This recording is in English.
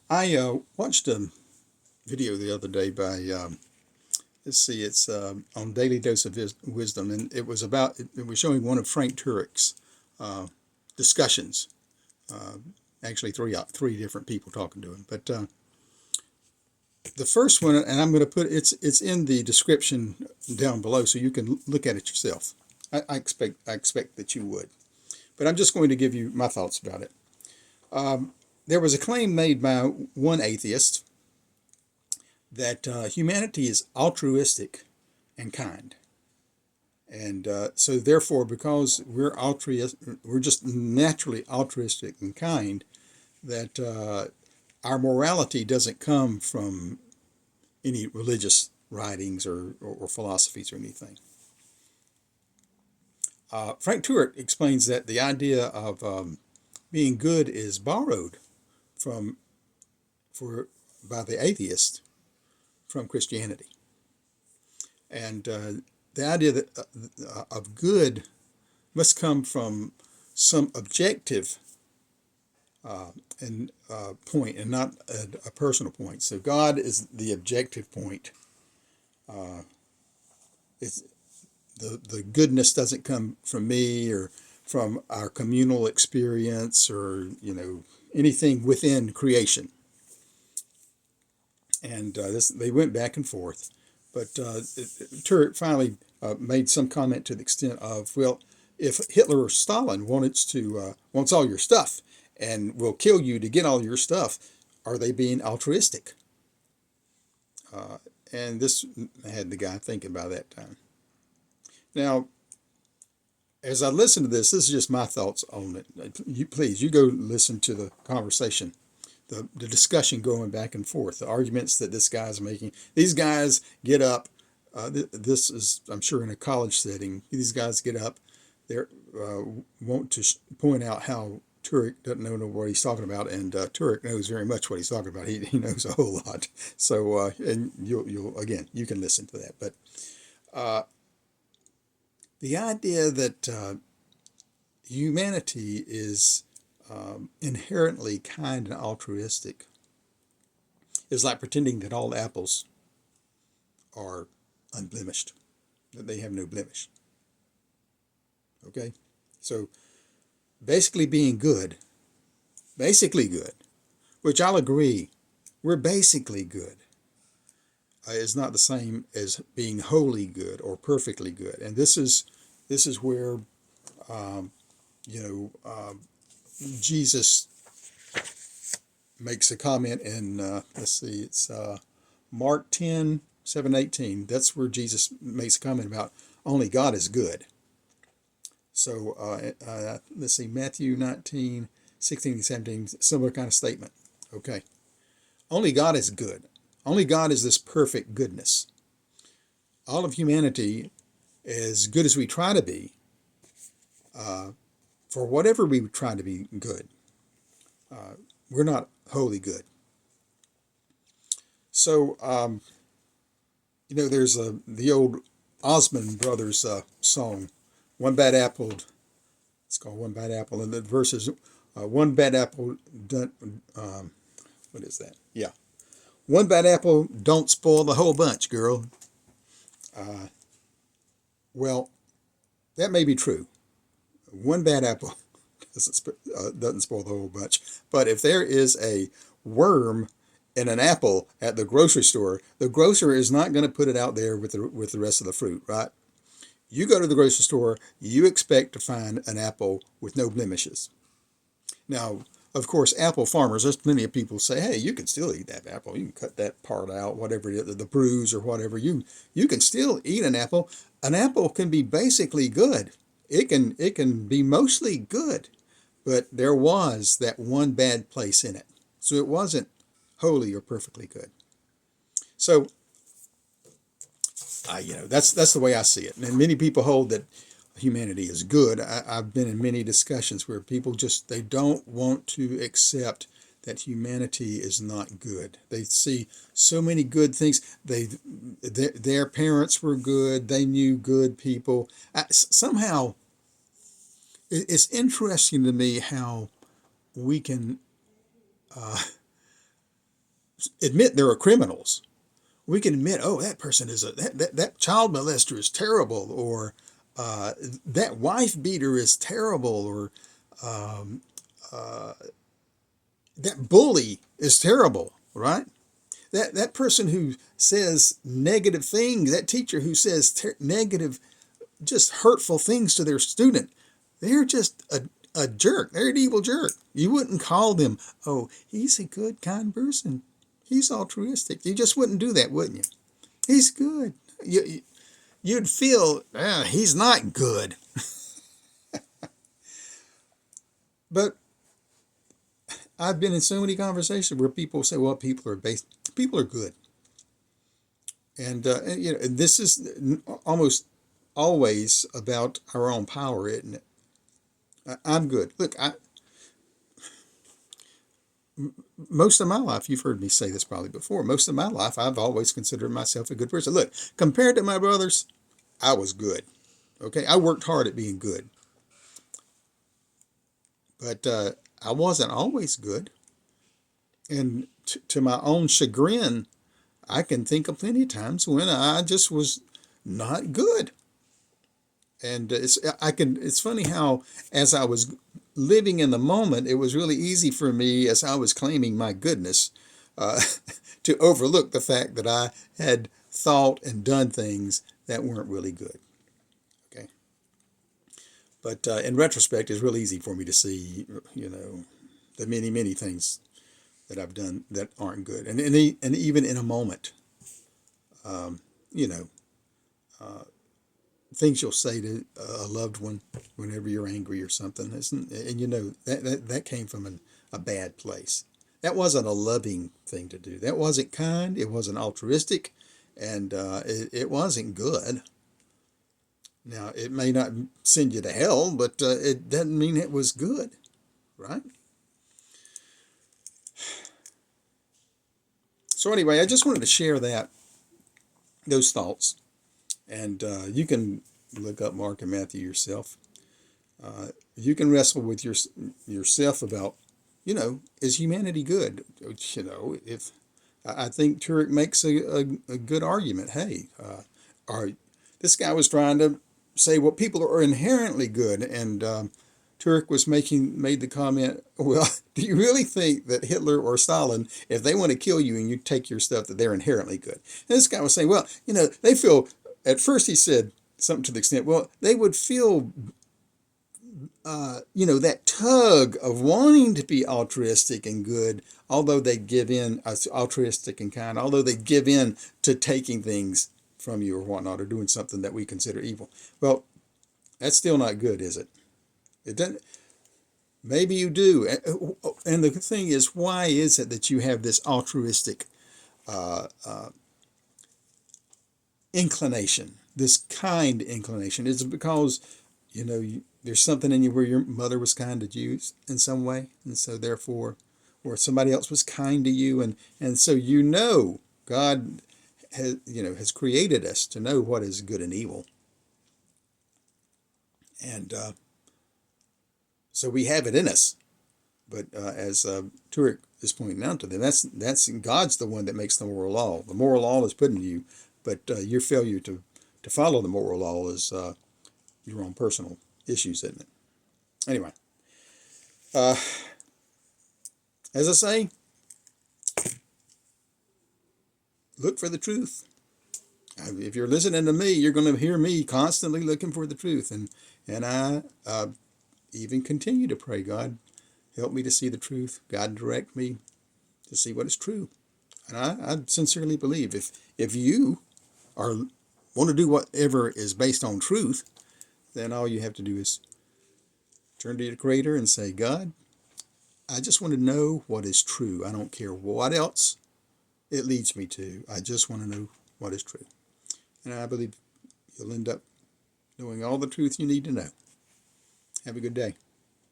I watched a video the other day by, let's see, it's on Daily Dose of Wisdom, and it was showing one of Frank Turek's uh, discussions. Uh, Actually, three different people talking to him. But the first one, and I'm going to put it's in the description down below, so you can look at it yourself. I expect that you would, but I'm just going to give you my thoughts about it. There was a claim made by one atheist that humanity is altruistic and kind. And so, therefore, because we're just naturally altruistic and kind, that our morality doesn't come from any religious writings or philosophies or anything. Frank Turek explains that the idea of being good is borrowed from for by the atheist from Christianity, and the idea that of good must come from some objective and point, and not a personal point. So God is the objective point. It's the goodness doesn't come from me or from our communal experience or anything within creation. And they went back and forth, but Turek finally made some comment to the extent of, well, if Hitler or Stalin wants all your stuff and will kill you to get all your stuff, are they being altruistic? And this had the guy thinking about that time. Now, as I listen to this is just my thoughts on it. You go listen to the conversation, the discussion going back and forth, the arguments that this guy's making. These guys get up. This is, I'm sure, in a college setting. These guys get up. They want to point out how Turek doesn't know what he's talking about, and Turek knows very much what he's talking about. He knows a whole lot. So, and you'll again, you can listen to that. But the idea that humanity is inherently kind and altruistic is like pretending that all apples are unblemished, that they have no blemish. Okay? So basically good, which I'll agree, we're basically good, is not the same as being wholly good or perfectly good. And this is where you know Jesus makes a comment in let's see, it's Mark 10:7-18. That's where Jesus makes a comment about only God is good. So let's see, Matthew 19:16-17, similar kind of statement. Okay, only God is good. Only God is this perfect goodness. All of humanity, as good as we try to be, for whatever we try to be good, we're not wholly good. So, there's the old Osmond Brothers song, One Bad Apple. It's called One Bad Apple. And the verse is, one bad apple, what is that? Yeah. One bad apple don't spoil the whole bunch, girl. Well, that may be true. One bad apple doesn't spoil the whole bunch. But if there is a worm in an apple at the grocery store, the grocer is not going to put it out there with the rest of the fruit, right? You go to the grocery store, you expect to find an apple with no blemishes. Now, of course, apple farmers, there's plenty of people who say, hey, you can still eat that apple. You can cut that part out, whatever it is, the bruise or whatever. You can still eat an apple. An apple can be basically good. It can be mostly good, but there was that one bad place in it. So it wasn't wholly or perfectly good. So, that's the way I see it. And many people hold that humanity is good. I've been in many discussions where people they don't want to accept that humanity is not good. They see so many good things. Their parents were good. They knew good people. Somehow, it's interesting to me how we can admit there are criminals. We can admit, oh, that person is that child molester is terrible, or that wife beater is terrible, or um, uh, that bully is terrible, right? That person who says negative things, that teacher who says negative, just hurtful things to their student, they're just a jerk. They're an evil jerk. You wouldn't call them, oh, he's a good, kind person. He's altruistic. You just wouldn't do that, wouldn't you? He's good. You'd feel, he's not good. But I've been in so many conversations where people say, well, people are good. And this is almost always about our own power, isn't it? I'm good. Look, most of my life, you've heard me say this probably before, most of my life, I've always considered myself a good person. Look, compared to my brothers, I was good. Okay, I worked hard at being good. But I wasn't always good. And to my own chagrin, I can think of plenty of times when I just was not good. And it's funny how, as I was living in the moment, it was really easy for me, as I was claiming my goodness, uh, to overlook the fact that I had thought and done things that weren't really good. Okay, but in retrospect, it's real easy for me to see, the many things that I've done that aren't good, and even in a moment, um, you know. Uh, Things you'll say to a loved one whenever you're angry or something, and that came from a bad place. That wasn't a loving thing to do. That wasn't kind. It wasn't altruistic, and it wasn't good. Now, it may not send you to hell, but it doesn't mean it was good, right? So anyway, I just wanted to share those thoughts, and you can look up Mark and Matthew yourself. You can wrestle with yourself about, is humanity good? If I think Turek makes a good argument. Hey, this guy was trying to say, well, people are inherently good, and Turek made the comment, well, do you really think that Hitler or Stalin, if they want to kill you and you take your stuff, that they're inherently good? And this guy was saying, well, they feel, at first he said something to the extent, well, they would feel, that tug of wanting to be altruistic and good, although they give in, altruistic and kind, although they give in to taking things from you or whatnot, or doing something that we consider evil. Well, that's still not good, is it? It doesn't. Maybe you do. And the thing is, why is it that you have this altruistic inclination, this kind inclination? Is it because, there's something in you where your mother was kind to you in some way, and so therefore, or somebody else was kind to you, and so God has created us to know what is good and evil, and so we have it in us. But as Turek is pointing out to them, that's God's the one that makes the moral law. The moral law is put in you, but your failure to follow the moral law is your own personal issues, isn't it? Anyway, uh, as I say, look for the truth. If you're listening to me, you're going to hear me constantly looking for the truth, and I even continue to pray, God, help me to see the truth. God, direct me to see what is true. And I sincerely believe if you want to do whatever is based on truth, then all you have to do is turn to your Creator and say, God, I just want to know what is true. I don't care what else it leads me to. I just want to know what is true. And I believe you'll end up knowing all the truth you need to know. Have a good day.